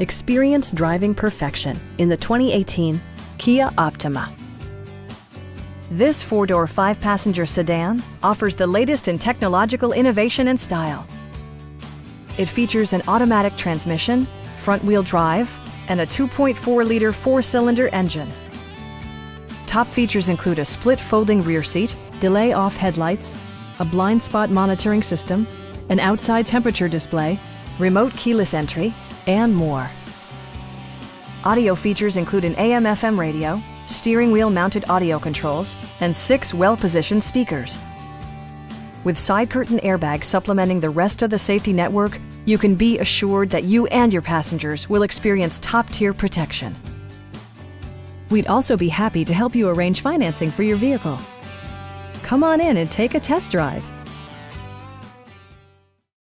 Experience driving perfection in the 2018 Kia Optima. This four-door, five-passenger sedan offers the latest in technological innovation and style. It features an automatic transmission, front-wheel drive, and a 2.4-liter four-cylinder engine. Top features include a split folding rear seat, delay-off headlights, a blind spot monitoring system, an outside temperature display, remote keyless entry, and more. Audio features include an AM/FM radio, steering wheel mounted audio controls, and 6 well-positioned speakers. With side curtain airbags supplementing the rest of the safety network, you can be assured that you and your passengers will experience top-tier protection. We'd also be happy to help you arrange financing for your vehicle. Come on in and take a test drive.